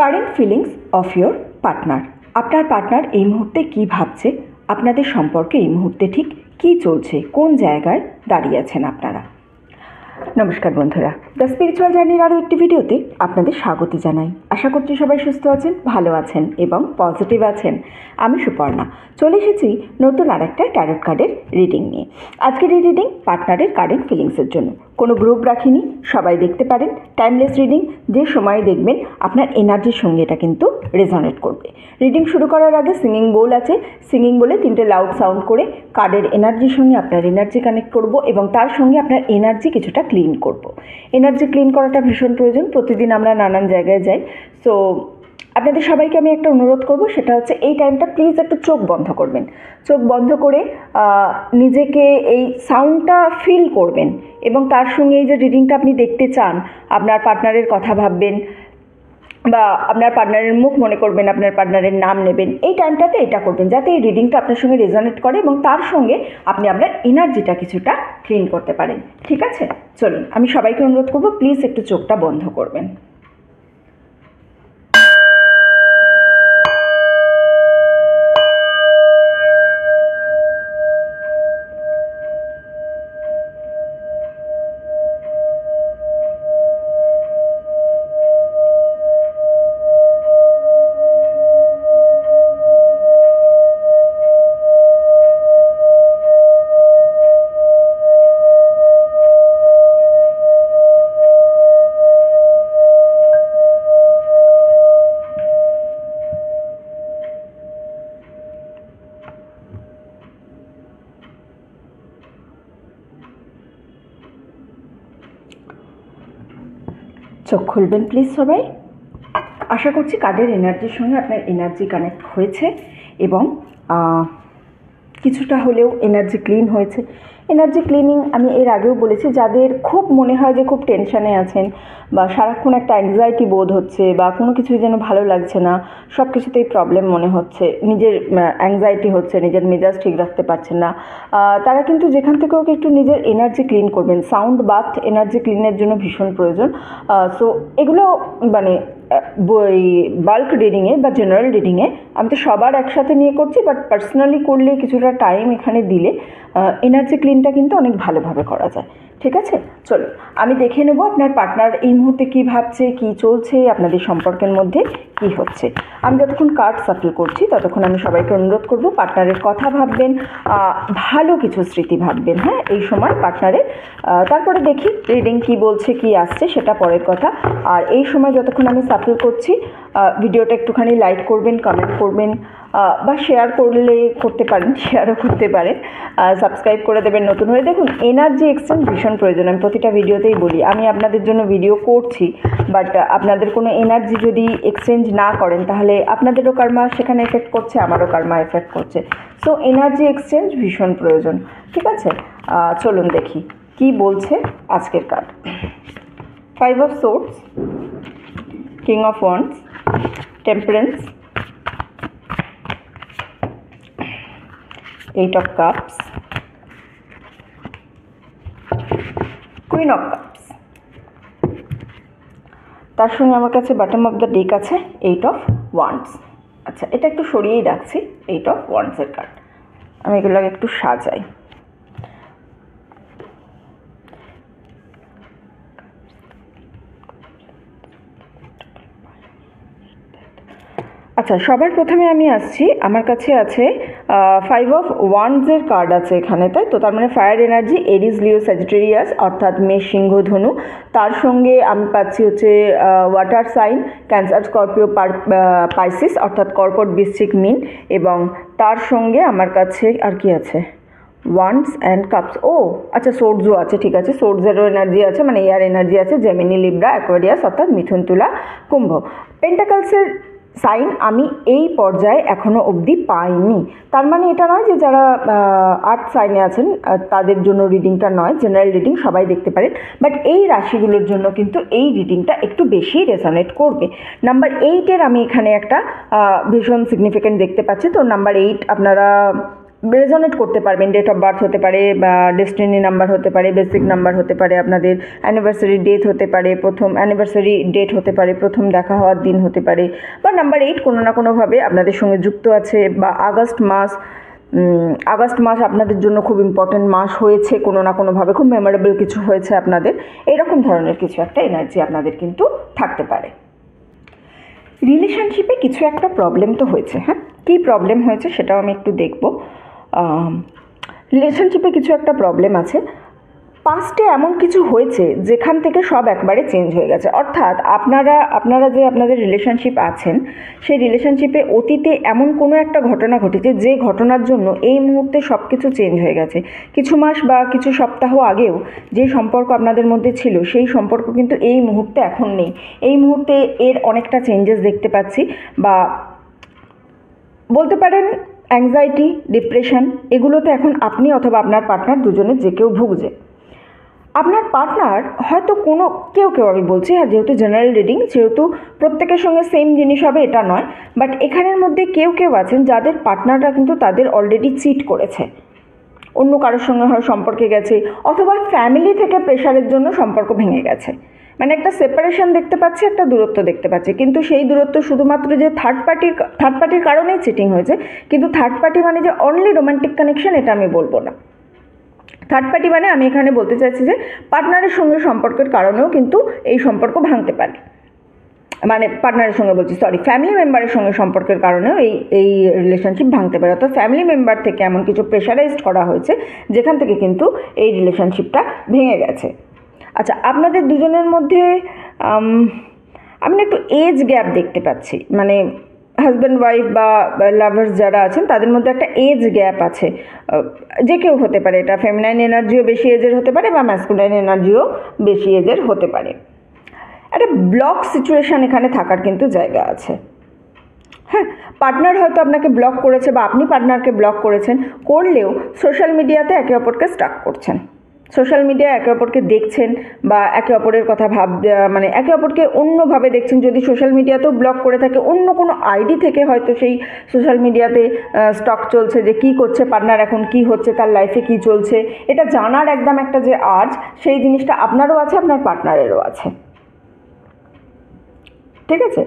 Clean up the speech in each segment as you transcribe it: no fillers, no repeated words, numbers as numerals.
Current feelings of your partner. আপনার partner এই মুহূর্তে কী ভাবছে, আপনাদের সম্পর্কে এই মুহূর্তে ঠিক কী চলছে, কোন জায়গায় দাঁড়িয়ে আছেন আপনারা। নমস্কার বন্ধুরা, দ্য স্পিরিচুয়াল জার্নির আরও একটি ভিডিওতে আপনাদের স্বাগত জানাই। আশা করছি সবাই সুস্থ আছেন, ভালো আছেন এবং পজিটিভ আছেন। আমি সুপর্ণা চলে এসেছি নতুন আর একটা ট্যারট কার্ডের রিডিং নিয়ে। আজকের এই রিডিং পার্টনারের কারেন্ট ফিলিংসের জন্য। কোনো গ্রুপ রাখিনি, সবাই দেখতে পারেন। টাইমলেস রিডিং, যে সময় দেখবেন আপনার এনার্জির সঙ্গে এটা কিন্তু রেজনেট করবে। রিডিং শুরু করার আগে সিঙ্গিং বোল আছে, সিঙ্গিং বলে 3টে লাউড সাউন্ড করে কার্ডের এনার্জির সঙ্গে আপনার এনার্জি কানেক্ট করব এবং তার সঙ্গে আপনার এনার্জি কিছুটা ক্লিন করব। এনার্জি ক্লিন করাটা ভীষণ প্রয়োজন, প্রতিদিন আমরা নানান জায়গায় যাই। সো আপনাদের সবাইকে আমি একটা অনুরোধ করব, সেটা হচ্ছে এই টাইমটা প্লিজ একটু চোখ বন্ধ করবেন। চোখ বন্ধ করে নিজেকে এই সাউন্ডটা ফিল করবেন এবং তার সঙ্গে এই যে রিডিংটা আপনি দেখতে চান, আপনার পার্টনারের কথা ভাববেন বা আপনার পার্টনারের মুখ মনে করবেন, আপনার পার্টনারের নাম নেবেন। এই টাইমটাতে এটা করবেন যাতে এই রিডিংটা আপনার সঙ্গে রেজনেট করে এবং তার সঙ্গে আপনি আপনার এনার্জিটা কিছুটা ক্লিন করতে পারেন। ঠিক আছে, চলুন আমি সবাইকে অনুরোধ করব প্লিজ একটু চোখটা বন্ধ করবেন। চোখ খুলবেন প্লিজ সবাই। আশা করছি কার্ডের এনার্জির সঙ্গে আপনার এনার্জি কানেক্ট হয়েছে এবং কিছুটা হলেও এনার্জি ক্লিন হয়েছে। এনার্জি ক্লিনিং আমি এর আগেও বলেছি, যাদের খুব মনে হয় যে খুব টেনশানে আছেন বা সারাক্ষণ একটা অ্যাংজাইটি বোধ হচ্ছে বা কোনো কিছুই যেন ভালো লাগছে না, সব কিছুতেই প্রবলেম মনে হচ্ছে, নিজের অ্যাংজাইটি হচ্ছে, নিজের মেজাজ ঠিক রাখতে পারছেন না, তারা কিন্তু যেখান থেকে হোক একটু নিজের এনার্জি ক্লিন করবেন। সাউন্ড বাথ এনার্জি ক্লিনের জন্য ভীষণ প্রয়োজন। সো এগুলো মানে বই বাল্ক রিডিংয়ে বা জেনারেল রিডিংয়ে আমি তো সবার একসাথে নিয়ে করছি, বাট পার্সোনালি করলে কিছুটা টাইম এখানে দিলে এনার্জি ক্লিনটা কিন্তু অনেক ভালোভাবে করা যায়। ঠিক আছে, চলো আমি দেখে নেব আপনার পার্টনার এই মুহূর্তে কী ভাবছে, কী চলছে, আপনাদের সম্পর্কের মধ্যে কী হচ্ছে। আমি যতক্ষণ কার্ড সাফল করছি ততক্ষণ আমি সবাইকে অনুরোধ করব পার্টনারের কথা ভাববেন, ভালো কিছু স্মৃতি ভাববেন। হ্যাঁ, এই সময় পার্টনারের, তারপরে দেখি রিডিং কী বলছে, কী আসছে সেটা পরের কথা। আর এই সময় যতক্ষণ আমি সাফল করছি ভিডিওটা একটুখানি লাইক করবেন, কমেন্ট করবেন বা শেয়ার করলে করতে পারেন, শেয়ারও করতে পারেন, সাবস্ক্রাইব করে দেবেন নতুন হয়ে। দেখুন, এনার্জি এক্সচেঞ্জ ভীষণ প্রয়োজন। আমি প্রতিটা ভিডিওতেই বলি আমি আপনাদের জন্য ভিডিও করছি, বাট আপনাদের কোনো এনার্জি যদি এক্সচেঞ্জ না করেন তাহলে আপনাদেরও কার্মা সেখানে এফেক্ট করছে, আমারও কার্মা এফেক্ট করছে। সো এনার্জি এক্সচেঞ্জ ভীষণ প্রয়োজন। ঠিক আছে, চলুন দেখি কি বলছে আজকের card. 5 of Swords, King of Wands, Temperance, 8 of Cups, Queen of Cups। তার সঙ্গে আমার কাছে বটম অফ দ্য ডেক আছে 8 of Wands। আচ্ছা, এটা একটু সরিয়েই রাখছি, 8 of Wands-এর কার্ড। আমি এগুলোকে একটু সাজাই। আচ্ছা, সবার প্রথমে আমি আসছি, আমার কাছে আছে 5 of Wands-এর কার্ড আছে এখানে, তাই তো? তার মানে fire energy, Aries, Leo, Sagittarius অর্থাৎ মেষ, সিংহ, ধনু। তার সঙ্গে আমি পাচ্ছি হচ্ছে water sign, Cancer, Scorpio, Pisces অর্থাৎ কর্কট, বৃশ্চিক, মীন। এবং তার সঙ্গে আমার কাছে আর কি আছে, ওয়ান্ডস অ্যান্ড কাপস। ও আচ্ছা, সোর্ডসও আছে। ঠিক আছে, সোর্ডসেরও এনার্জি আছে, মানে এয়ার এনার্জি আছে, জেমিনি, লিব্রা, অ্যাকোয়ারিয়াস অর্থাৎ মিথুন, তুলা, কুম্ভ। পেন্টাকলসের সাইন আমি এই পর্যায়ে এখনও অবধি পাইনি। তার মানে এটা নয় যে যারা আর্থ সাইনে আছেন তাদের জন্য রিডিংটা নয়, জেনারেল রিডিং সবাই দেখতে পারেন, বাট এই রাশিগুলোর জন্য কিন্তু এই রিডিংটা একটু বেশি রেজনেট করবে। নাম্বার 8-এর আমি এখানে একটা ভীষণ সিগনিফিক্যান্ট দেখতে পাচ্ছি। তো নাম্বার 8 আপনারা রেজনেট করতে পারবেন। ডেট অফ বার্থ হতে পারে, বা ডেস্টিনি নাম্বার হতে পারে, বেসিক নাম্বার হতে পারে, আপনাদের অ্যানিভার্সারি ডেট হতে পারে, প্রথম অ্যানিভার্সারি ডেট হতে পারে, প্রথম দেখা হওয়ার দিন হতে পারে, বা নাম্বার 8 কোনো না কোনোভাবে আপনাদের সঙ্গে যুক্ত আছে, বা আগস্ট মাস আপনাদের জন্য খুব ইম্পর্ট্যান্ট মাস হয়েছে, কোনো না কোনোভাবে খুব মেমোরেবল কিছু হয়েছে আপনাদের, এরকম ধরনের কিছু একটা এনার্জি আপনাদের কিন্তু থাকতে পারে। রিলেশনশিপে কিছু একটা প্রবলেম তো হয়েছে, হ্যাঁ, কী প্রবলেম হয়েছে সেটাও আমি একটু দেখব। রিলেশনশিপে কিছু একটা প্রবলেম আছে, পাস্টে এমন কিছু হয়েছে যেখান থেকে সব একবারে চেঞ্জ হয়ে গেছে। অর্থাৎ আপনারা যে আপনাদের রিলেশনশিপ আছেন, সেই রিলেশনশিপে অতীতে এমন কোনো একটা ঘটনা ঘটেছে যে ঘটনার জন্য এই মুহূর্তে সব কিছু চেঞ্জ হয়ে গেছে। কিছু মাস বা কিছু সপ্তাহ আগেও যে সম্পর্ক আপনাদের মধ্যে ছিল, সেই সম্পর্ক কিন্তু এই মুহূর্তে এখন নেই। এই মুহূর্তে এর অনেকটা চেঞ্জেস দেখতে পাচ্ছি, বা বলতে পারেন অ্যাংজাইটি, ডিপ্রেশন, এগুলোতে এখন আপনি অথবা আপনার পার্টনার দুজনের যে কেউ ভুগছে। আপনার পার্টনার হয়তো কেউ আমি বলছি, হ্যাঁ, যেহেতু জেনারেল রিডিং, সেহেতু প্রত্যেকের সঙ্গে সেম জিনিস হবে এটা নয়, বাট এখানের মধ্যে কেউ আছেন যাদের পার্টনাররা কিন্তু তাদের অলরেডি চিট করেছে, অন্য কারোর সঙ্গে হয় সম্পর্কে গেছে, অথবা ফ্যামিলি থেকে প্রেশারের জন্য সম্পর্ক ভেঙে গেছে। মানে একটা সেপারেশন দেখতে পাচ্ছি, একটা দূরত্ব দেখতে পাচ্ছি, কিন্তু সেই দূরত্ব শুধুমাত্র যে থার্ড পার্টির কারণেই চিটিং হয়েছে, কিন্তু থার্ড পার্টি মানে যে অনলি রোমান্টিক কানেকশন এটা আমি বলবো না। থার্ড পার্টি মানে আমি এখানে বলতে চাইছি যে পার্টনারের সঙ্গে সম্পর্কের কারণেও কিন্তু এই সম্পর্ক ভাঙতে পারে, মানে পার্টনারের সঙ্গে বলছি, সরি, ফ্যামিলি মেম্বারের সঙ্গে সম্পর্কের কারণেও এই রিলেশনশিপ ভাঙতে পারে। অর্থাৎ ফ্যামিলি মেম্বার থেকে এমন কিছু প্রেশারাইজড করা হয়েছে যেখান থেকে কিন্তু এই রিলেশনশিপটা ভেঙে গেছে। আচ্ছা, আপনাদের দুজনের মধ্যে আমি না একটু এজ গ্যাপ দেখতে পাচ্ছি, মানে হাজব্যান্ড ওয়াইফ বা লাভার্স যারা আছেন তাদের মধ্যে একটা এজ গ্যাপ আছে। যে কেউ হতে পারে, এটা ফেমিনাইন এনার্জিও বেশি এজের হতে পারে, বা ম্যাসকুলাইন এনার্জিও বেশি এজের হতে পারে। একটা ব্লক সিচুয়েশান এখানে থাকার কিন্তু জায়গা আছে। হ্যাঁ, পার্টনার হয়তো আপনাকে ব্লক করেছে, বা আপনি পার্টনারকে ব্লক করলেও সোশ্যাল মিডিয়াতে একে অপরকে স্টাক করছেন, সোশ্যাল মিডিয়ায় একে অপরকে দেখছেন, বা একে অপরের কথা মানে একে অপরকে অন্যভাবে দেখছেন। যদি সোশ্যাল মিডিয়াতেও ব্লক করে থাকে, অন্য কোনো আইডি থেকে হয়তো সেই সোশ্যাল মিডিয়াতে স্টক চলছে যে কী করছে পার্টনার, এখন কি হচ্ছে, তার লাইফে কি চলছে, এটা জানার একদম একটা যে আর্জ, সেই জিনিসটা আপনারও আছে, আপনার পার্টনারেরও আছে। ঠিক আছে,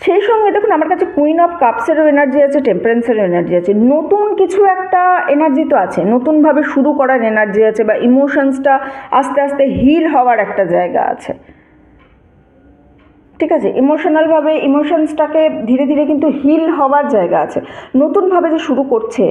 সেই সঙ্গে দেখুন আমার কাছে কুইন অফ কাপসেরও এনার্জি আছে, টেম্পারেন্সেরও এনার্জি আছে, নতুন কিছু একটা এনার্জি তো আছে, নতুনভাবে শুরু করার এনার্জি আছে, বা ইমোশনসটা আস্তে আস্তে হিল হওয়ার একটা জায়গা আছে। ঠিক আছে, ইমোশনালভাবে ইমোশনসটাকে ধীরে ধীরে কিন্তু হিল হওয়ার জায়গা আছে। নতুনভাবে যে শুরু করছে,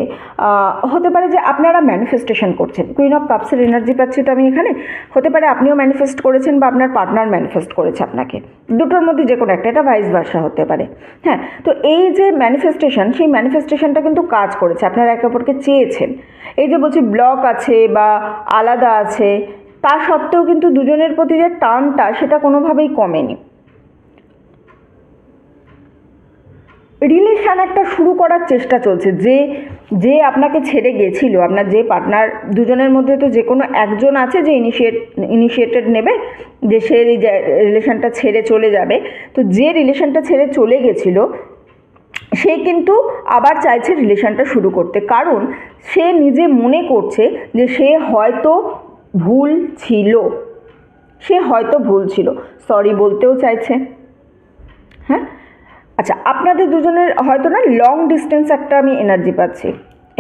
হতে পারে যে আপনারা ম্যানিফেস্টেশন করছেন, কুইন অফ কাপসের এনার্জি পাচ্ছি তো আমি এখানে, হতে পারে আপনিও ম্যানিফেস্ট করেছেন, বা আপনার পার্টনার ম্যানিফেস্ট করেছে আপনাকে, দুটোর মধ্যে যে কোনো একটা, এটা ভাইস ভার্সা হতে পারে। হ্যাঁ, তো এই যে ম্যানিফেস্টেশন, সেই ম্যানিফেস্টেশনটা কিন্তু কাজ করেছে, আপনারা একে অপরকে চেয়েছেন। এই যে বলছি ব্লক আছে বা আলাদা আছে, তা সত্ত্বেও কিন্তু দুজনের প্রতি যে টানটা সেটা কোনোভাবেই কমেনি। রিলেশান একটা শুরু করার চেষ্টা চলছে, যে আপনাকে ছেড়ে গেছিল, আপনার যে পার্টনার, দুজনের মধ্যে তো যে কোনো একজন আছে যে ইনিশিয়েটেড নেবে, যে সে রিলেশানটা ছেড়ে চলে যাবে। তো যে রিলেশানটা ছেড়ে চলে গেছিল সে কিন্তু আবার চাইছে রিলেশানটা শুরু করতে, কারণ সে নিজে মনে করছে যে সে হয়তো ভুল ছিল, সরি বলতেও চাইছে। হ্যাঁ, আচ্ছা, আপনাদের দুজনের হয়তো না লং ডিস্টেন্স একটা আমি এনার্জি পাচ্ছি।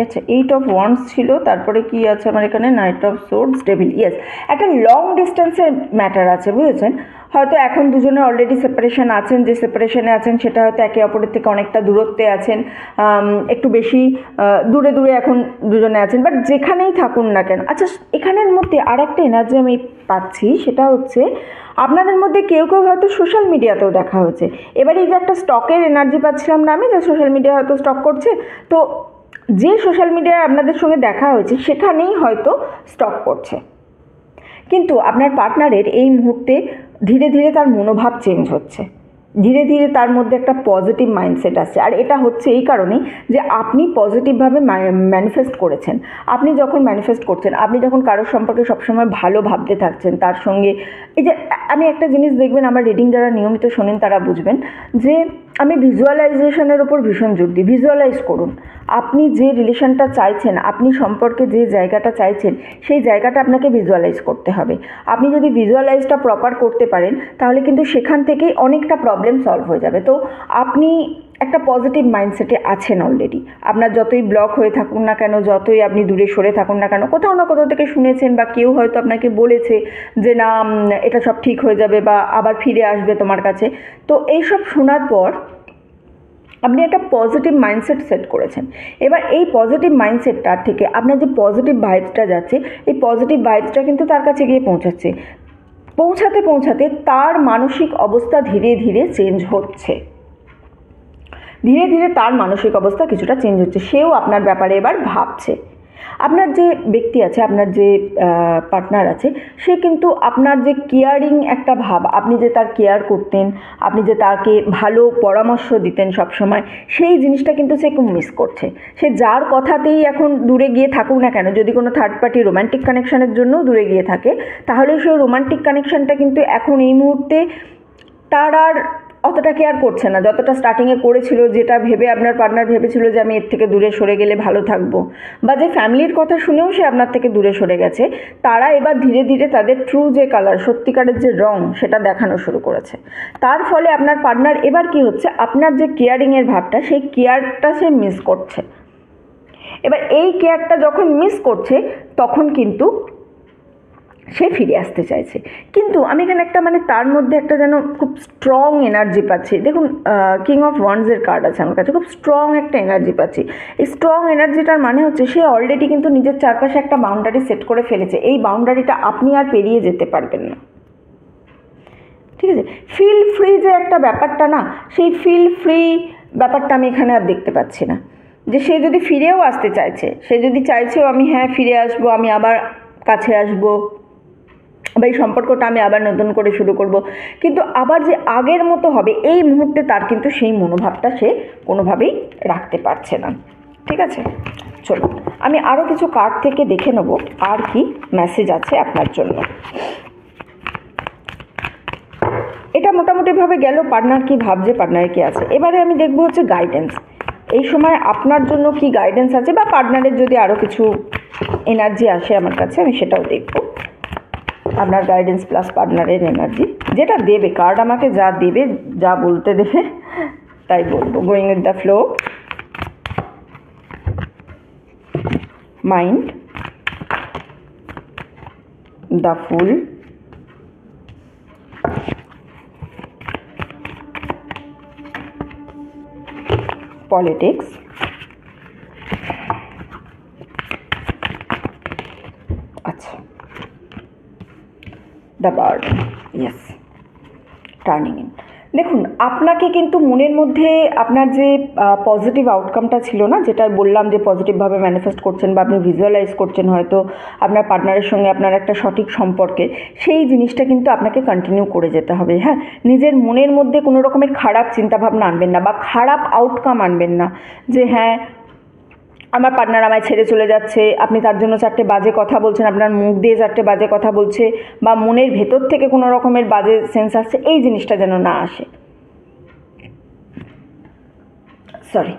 আচ্ছা, 8 অফ ওয়ান্ডস ছিল, তারপরে কি আছে আমার এখানে, night of swords, devil. Yes, একটা লং ডিস্টেন্সের ম্যাটার আছে, বুঝেছেন? হয়তো এখন দুজনে অলরেডি সেপারেশন আছেন, যে সেপারেশনে আছেন সেটা হয়তো একে অপরের থেকে অনেকটা দূরত্বে আছেন, একটু বেশি দূরে এখন দুজনে আছেন, বাট যেখানেই থাকুন না কেন। আচ্ছা, এখানের মধ্যে আর একটা এনার্জি আমি পাচ্ছি, সেটা হচ্ছে আপনাদের মধ্যে কেউ হয়তো সোশ্যাল মিডিয়াতেও দেখা হয়েছে। এবার এই যে একটা স্টকের এনার্জি পাচ্ছিলাম না আমি, যে সোশ্যাল মিডিয়া হয়তো স্টক করছে, তো যে সোশ্যাল মিডিয়ায় আপনাদের সঙ্গে দেখা হয়েছে সেখানেই হয়তো স্টক করছে। কিন্তু আপনার পার্টনারের এই মুহূর্তে ধীরে ধীরে তার মনোভাব চেঞ্জ হচ্ছে, ধীরে ধীরে তার মধ্যে একটা পজিটিভ মাইন্ডসেট আসছে। আর এটা হচ্ছে এই কারণেই যে আপনি পজিটিভভাবে ম্যানিফেস্ট করেছেন। আপনি যখন ম্যানিফেস্ট করছেন, আপনি যখন কারোর সম্পর্কে সবসময় ভালো ভাবতে থাকছেন, তার সঙ্গে এই যে আমি একটা জিনিস দেখবেন, আমার রিডিং যারা নিয়মিত শোনেন তারা বুঝবেন যে আমি ভিজুয়ালাইজেশনের ওপর ভীষণ জোর দিই। ভিজুয়ালাইজ করুন, আপনি যে রিলেশনটা চাইছেন, আপনি সম্পর্কে যে জায়গাটা চাইছেন, সেই জায়গাটা আপনাকে ভিজুয়ালাইজ করতে হবে। আপনি যদি ভিজুয়ালাইজটা প্রপার করতে পারেন তাহলে কিন্তু সেখান থেকেই অনেকটা প্রবলেম সলভ হয়ে যাবে। তো আপনি একটা পজিটিভ মাইন্ডসেটে আছেন অলরেডি। আপনার যতই ব্লক হয়ে থাকুন না কেন, যতই আপনি দূরে সরে থাকুন না কেন, কোথাও না কোথাও থেকে শুনেছেন বা কেউ হয়তো আপনাকে বলেছে যে না এটা সব ঠিক হয়ে যাবে বা আবার ফিরে আসবে তোমার কাছে। তো এইসব শোনার পর আপনি একটা পজিটিভ মাইন্ডসেট সেট করেছেন। এবার এই পজিটিভ মাইন্ডসেটটার থেকে আপনার যে পজিটিভ ভাইবসটা যাচ্ছে, এই পজিটিভ ভাইবসটা কিন্তু তার কাছে গিয়ে পৌঁছাচ্ছে। পৌঁছাতে পৌঁছাতে তার মানসিক অবস্থা ধীরে ধীরে চেঞ্জ হচ্ছে। ধীরে ধীরে তার মানসিক অবস্থা কিছুটা চেঞ্জ হচ্ছে। সেও আপনার ব্যাপারে এবার ভাবছে। আপনার যে ব্যক্তি আছে, আপনার যে পার্টনার আছে, সে কিন্তু আপনার যে কেয়ারিং একটা ভাব, আপনি যে তার কেয়ার করতেন, আপনি যে তাকে ভালো পরামর্শ দিতেন সবসময়, সেই জিনিসটা কিন্তু সে খুব মিস করছে। সে যার কথাতেই এখন দূরে গিয়ে থাকুক না কেন, যদি কোনো থার্ড পার্টি রোম্যান্টিক কানেকশানের জন্যও দূরে গিয়ে থাকে, তাহলে সেই রোম্যান্টিক কানেকশানটা কিন্তু এখন এই মুহূর্তে তার আর অতটা কেয়ার করছে না যতটা স্টার্টিংয়ে করেছিল। যেটা ভেবে আপনার পার্টনার ভেবেছিল যে আমি এর থেকে দূরে সরে গেলে ভালো থাকবো, বা যে ফ্যামিলির কথা শুনেও সে আপনার থেকে দূরে সরে গেছে, তারা এবার ধীরে ধীরে তাদের ট্রু যে কালার, সত্যিকারের যে রং, সেটা দেখানো শুরু করেছে। তার ফলে আপনার পার্টনার এবার কি হচ্ছে, আপনার যে কেয়ারিংয়ের ভাবটা, সেই কেয়ারটা সে মিস করছে। এবার এই কেয়ারটা যখন মিস করছে তখন কিন্তু সে ফিরে আসতে চাইছে। কিন্তু আমি এখানে একটা তার মধ্যে একটা যেন খুব স্ট্রং এনার্জি পাচ্ছি। দেখুন, কিং অফ ওয়ান্ডসের কার্ড আছে আমার কাছে, খুব স্ট্রং একটা এনার্জি পাচ্ছি। এই স্ট্রং এনার্জিটার মানে হচ্ছে সে অলরেডি কিন্তু নিজের চারপাশে একটা বাউন্ডারি সেট করে ফেলেছে। এই বাউন্ডারিটা আপনি আর পেরিয়ে যেতে পারবেন না, ঠিক আছে? ফিল ফ্রি যে একটা ব্যাপারটা না, সেই ফিল ফ্রি ব্যাপারটা আমি এখানে আর দেখতে পাচ্ছি না। যে সে যদি ফিরেও আসতে চাইছে, সে যদি চাইছেও আমি ফিরে আসবো, আমি আবার কাছে আসবো, বা এই সম্পর্কটা আমি আবার নতুন করে শুরু করব, কিন্তু আবার যে আগের মতো হবে এই মুহূর্তে তার কিন্তু সেই মনোভাবটা সে কোনোভাবেই রাখতে পারছে না, ঠিক আছে? চলুন আমি আরও কিছু কার্ড থেকে দেখে নেব আর কি মেসেজ আছে আপনার জন্য। এটা মোটামুটিভাবে গেল পার্টনার কি ভাবছে, পার্টনারের কি আছে। এবারে আমি দেখব হচ্ছে গাইডেন্স। এই সময় আপনার জন্য কি গাইডেন্স আছে, বা পার্টনারের যদি আরও কিছু এনার্জি আসে আমার কাছে, আমি সেটাও দেখব। আপনার গাইডেন্স প্লাস পার্টনারের এনার্জি যেটা দেবে, কার্ড আমাকে যা দেবে, যা বলতে দেবে তাই বলবো। Going with the flow, mind, the fool, politics, আচ্ছা, the bird, yes, turning in. দেখুন, আপনাকে কিন্তু মনের মধ্যে আপনার যে পজিটিভ আউটকামটা ছিল না, যেটা বললাম যে পজিটিভভাবে ম্যানিফেস্ট করছেন বা আপনি ভিজুয়ালাইজ করছেন হয়তো আপনার পার্টনারের সঙ্গে আপনার একটা সঠিক সম্পর্কে, সেই জিনিসটা কিন্তু আপনাকে কন্টিনিউ করে যেতে হবে। হ্যাঁ, নিজের মনের মধ্যে কোনো রকমের খারাপ চিন্তাভাবনা আনবেন না বা খারাপ আউটকাম আনবেন না, যে আমার পার্টনার আমায় ছেড়ে চলে যাচ্ছে, আপনি তার জন্য চারটে বাজে কথা বলছেন, আপনার মুখ দিয়ে চারটে বাজে কথা বলছে, বা মনের ভেতর থেকে কোনো রকমের বাজে সেন্স আসছে, এই জিনিসটা যেন না আসে। সরি,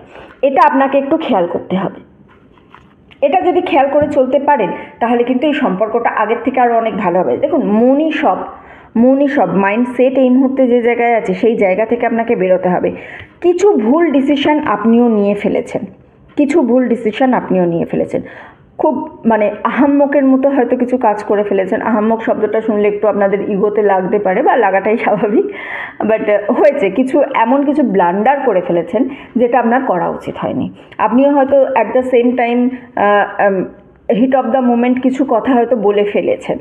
এটা আপনাকে একটু খেয়াল করতে হবে। এটা যদি খেয়াল করে চলতে পারেন তাহলে কিন্তু এই সম্পর্কটা আগের থেকে আরও অনেক ভালো হবে। দেখুন, মনই সব মাইন্ডসেট এই মুহূর্তে যে জায়গায় আছে সেই জায়গা থেকে আপনাকে বেরোতে হবে। কিছু ভুল ডিসিশন আপনিও নিয়ে ফেলেছেন, খুব আহাম্মকের মতো হয়তো কিছু কাজ করে ফেলেছেন। আহাম্মক শব্দটা শুনলে একটু আপনাদের ইগোতে লাগতে পারে, বা লাগাটাই স্বাভাবিক, বাট হয়েছে কিছু, এমন কিছু ব্লান্ডার করে ফেলেছেন যেটা আপনার করা উচিত হয়নি। আপনিও হয়তো at the same time heat of the moment কিছু কথা হয়তো বলে ফেলেছেন,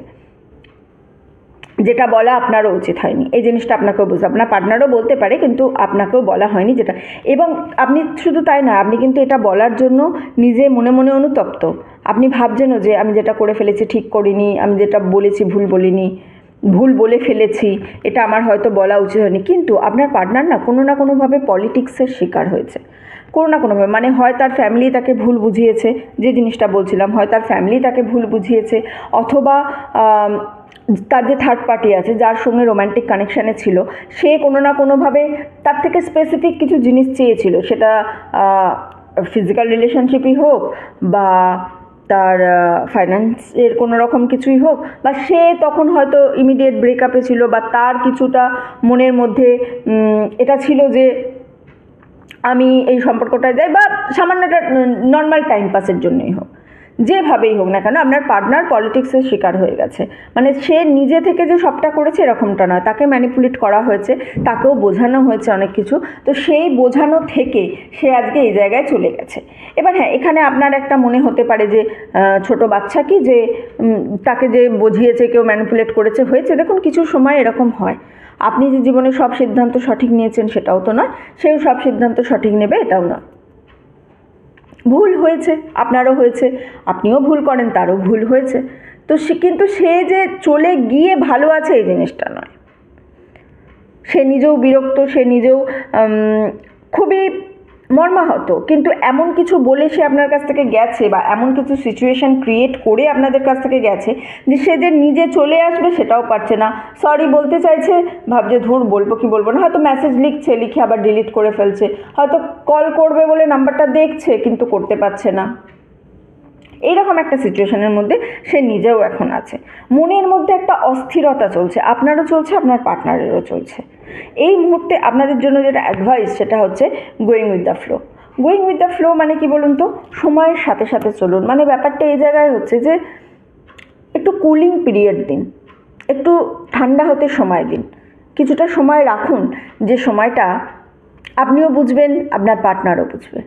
যেটা বলা আপনারও উচিত হয়নি। এই জিনিসটা আপনাকেও বুঝতে, আপনার পার্টনারও বলতে পারে কিন্তু আপনাকেও বলা হয়নি যেটা। এবং আপনি শুধু তাই না, আপনি কিন্তু এটা বলার জন্য নিজে মনে মনে অনুতপ্ত। আপনি ভাবছেনও যে আমি যেটা করে ফেলেছি ঠিক করিনি, আমি যেটা বলেছি ভুল বলিনি, ভুল বলে ফেলেছি, এটা আমার হয়তো বলা উচিত হয়নি। কিন্তু আপনার পার্টনার না কোনোভাবে পলিটিক্সের শিকার হয়েছে, কোনো না কোনোভাবে। হয় তার ফ্যামিলি তাকে ভুল বুঝিয়েছে, যে জিনিসটা বলছিলাম, হয় তার ফ্যামিলি তাকে ভুল বুঝিয়েছে, অথবা তার যে থার্ড পার্টি আছে, যার সঙ্গে রোম্যান্টিক কানেকশানে ছিল, সে কোনো না কোনোভাবে তার থেকে স্পেসিফিক কিছু জিনিস চেয়েছিল, সেটা ফিজিক্যাল রিলেশনশিপই হোক বা তার ফাইন্যান্সের কোনো রকম কিছুই হোক, বা সে তখন হয়তো ইমিডিয়েট ব্রেকআপে ছিল, বা তার কিছুটা মনের মধ্যে এটা ছিল যে আমি এই সম্পর্কটায় যাই, বা সামান্য একটা নর্মাল টাইম পাসের জন্যই হোক, যেভাবেই হোক না কেন আপনার পার্টনার পলিটিক্সের শিকার হয়ে গেছে। মানে সে নিজে থেকে যে সবটা করেছে এরকমটা নয়, তাকে ম্যানিপুলেট করা হয়েছে, তাকেও বোঝানো হয়েছে অনেক কিছু। তো সেই বোঝানো থেকে সে আজকে এই জায়গায় চলে গেছে। এবার হ্যাঁ, এখানে আপনার একটা মনে হতে পারে যে ছোট বাচ্চা কি যে তাকে যে বুঝিয়েছে, কেউ ম্যানিপুলেট করেছে, হয়েছে। দেখুন, কিছু সময় এরকম হয়, আপনি যে জীবনে সব সিদ্ধান্ত সঠিক নিয়েছেন সেটাও তো নয়, সেও সব সিদ্ধান্ত সঠিক নেবে এটাও নয়। ভুল হয়েছে, আপনারও হয়েছে, আপনিও ভুল করেন, তারও ভুল হয়েছে। তো কিন্তু সে যে চলে গিয়ে ভালো আছে এই জিনিসটা নয়। সে নিজেও বিরক্ত, সে নিজেও খুবই মর্মাহত, কিন্তু এমন কিছু বলে সে আপনার কাছ থেকে গেছে, বা এমন কিছু সিচুয়েশান ক্রিয়েট করে আপনাদের কাছ থেকে গেছে যে সে যে নিজে চলে আসবে সেটাও পারছে না। সরি বলতে চাইছে, ভাবছে ধুর বলবো কি বলবো না, হয়তো মেসেজ লিখছে, লিখে আবার ডিলিট করে ফেলছে, হয়তো কল করবে বলে নাম্বারটা দেখছে কিন্তু করতে পারছে না। এইরকম একটা সিচুয়েশনের মধ্যে সে নিজেও এখন আছে। মনের মধ্যে একটা অস্থিরতা চলছে, আপনারও চলছে, আপনার পার্টনারেরও চলছে। এই মুহূর্তে আপনাদের জন্য যেটা অ্যাডভাইস সেটা হচ্ছে going with the flow. Going with the flow মানে কি বলুন তো, সময়ের সাথে সাথে চলুন। মানে ব্যাপারটা এই জায়গায় হচ্ছে যে একটু কুলিং পিরিয়ড দিন, একটু ঠান্ডা হতে সময় দিন, কিছুটা সময় রাখুন, যে সময়টা আপনিও বুঝবেন, আপনার পার্টনারও বুঝবে।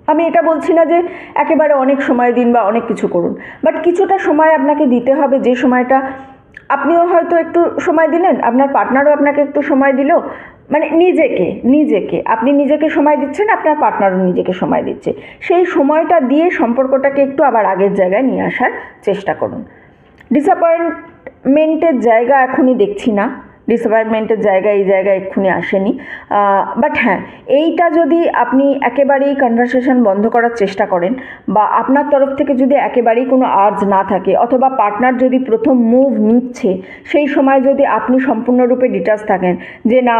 আমি এটা বলছি না যে একেবারে অনেক সময় দিন বা অনেক কিছু করুন, বাট কিছুটা সময় আপনাকে দিতে হবে, যে সময়টা আপনিও হয়তো একটু সময় দিলেন, আপনার পার্টনারও আপনাকে একটু সময় দিল। মানে নিজেকে আপনি নিজেকে সময় দিচ্ছেন, আপনার পার্টনারও নিজেকে সময় দিচ্ছে। সেই সময়টা দিয়ে সম্পর্কটাকে একটু আবার আগের জায়গায় নিয়ে আসার চেষ্টা করুন। ডিসঅ্যাপয়েন্টমেন্টের জায়গা এখনই দেখছি না, ডিসঅ্যাপয়েন্টমেন্টের জায়গা এই জায়গায় এক্ষুনি আসেনি। বাট হ্যাঁ, এইটা যদি আপনি একেবারেই কনভারসেশন বন্ধ করার চেষ্টা করেন, বা আপনার তরফ থেকে যদি একেবারেই কোনো আর্জ না থাকে, অথবা পার্টনার যদি প্রথম মুভ নিচ্ছে সেই সময় যদি আপনি সম্পূর্ণরূপে ডিটাচ থাকেন, যে না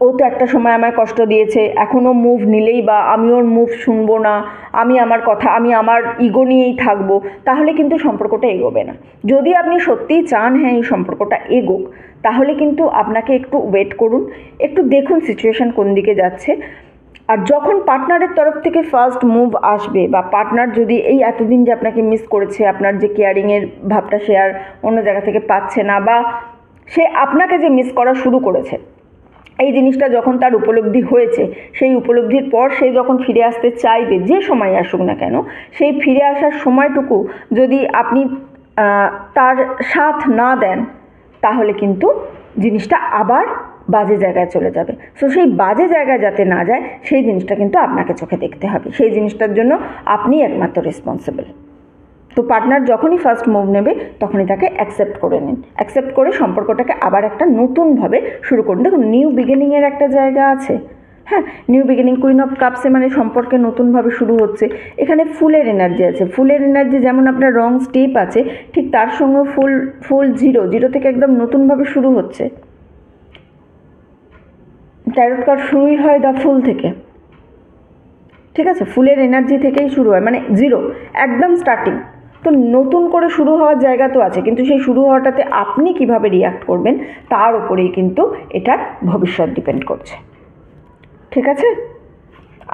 ও তো একটা সময় আমায় কষ্ট দিয়েছে, এখনও মুভ নিলেই বা আমি ওর মুভ শুনবো না, আমি আমার কথা, আমি আমার ইগো নিয়েই থাকবো, তাহলে কিন্তু সম্পর্কটা এগোবে না। যদি আপনি সত্যিই চান হ্যাঁ এই সম্পর্কটা এগোক, তাহলে কিন্তু আপনাকে একটু ওয়েট করুন, একটু দেখুন সিচুয়েশান কোন দিকে যাচ্ছে। আর যখন পার্টনারের তরফ থেকে ফার্স্ট মুভ আসবে, বা পার্টনার যদি এই এতদিন যে আপনাকে মিস করেছে, আপনার যে কেয়ারিংয়ের ভাবটা সে আর অন্য জায়গা থেকে পাচ্ছে না, বা সে আপনাকে যে মিস করা শুরু করেছে, এই জিনিসটা যখন তার উপলব্ধি হয়েছে, সেই উপলব্ধির পর সে যখন ফিরে আসতে চাইবে, যে সময় আসুক না কেন, সেই ফিরে আসার সময়টুকু যদি আপনি তার সাথ না দেন, তাহলে কিন্তু জিনিসটা আবার বাজে জায়গায় চলে যাবে। সো সেই বাজে জায়গায় যাতে না যায়, সেই জিনিসটা কিন্তু আপনাকে চোখে দেখতে হবে, সেই জিনিসটার জন্য আপনি একমাত্র রেসপন্সিবল। তো পার্টনার যখনই ফার্স্ট মুভ নেবে তখনই তাকে অ্যাকসেপ্ট করে নিন, অ্যাকসেপ্ট করে সম্পর্কটাকে আবার একটা নতুনভাবে শুরু করুন। দেখুন, নিউ বিগিনিংয়ের একটা জায়গা আছে, হ্যাঁ, new beginning, queen of Kapse মানে সম্পর্কে নতুনভাবে শুরু হচ্ছে। এখানে ফুলের এনার্জি আছে, ফুলের এনার্জি যেমন আপনার রং স্টেপ আছে, ঠিক তার সঙ্গে ফুল জিরো থেকে একদম নতুনভাবে শুরু হচ্ছে। ট্যারট কার্ড শুরুই হয় দ্য ফুল থেকে, ঠিক আছে, ফুলের এনার্জি থেকেই শুরু হয়, মানে জিরো, একদম স্টার্টিং। তো নতুন করে শুরু হওয়ার জায়গা তো আছে, কিন্তু সেই শুরু হওয়াটাতে আপনি কিভাবে রিয়াক্ট করবেন তার উপরেই কিন্তু এটার ভবিষ্যৎ ডিপেন্ড করছে। ঠিক আছে,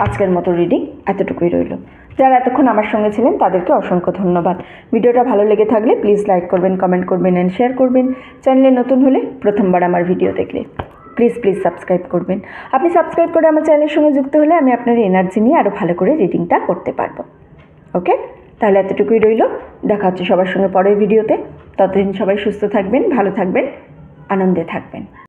আজকের মতো রিডিং এতটুকুই রইল। যারা এতক্ষণ আমার সঙ্গে ছিলেন তাদেরকে অসংখ্য ধন্যবাদ। ভিডিওটা ভালো লেগে থাকলে প্লিজ লাইক করবেন, কমেন্ট করবেন অ্যান্ড শেয়ার করবেন। চ্যানেলে নতুন হলে, প্রথমবার আমার ভিডিও দেখলে প্লিজ সাবস্ক্রাইব করবেন। আপনি সাবস্ক্রাইব করে আমার চ্যানেলের সঙ্গে যুক্ত হলে আমি আপনার এনার্জি নিয়ে আরও ভালো করে রিডিংটা করতে পারবো। ওকে, তাহলে এতটুকুই রইল। দেখা হচ্ছে সবার সঙ্গে পরের ভিডিওতে। ততদিন সবাই সুস্থ থাকবেন, ভালো থাকবেন, আনন্দে থাকবেন।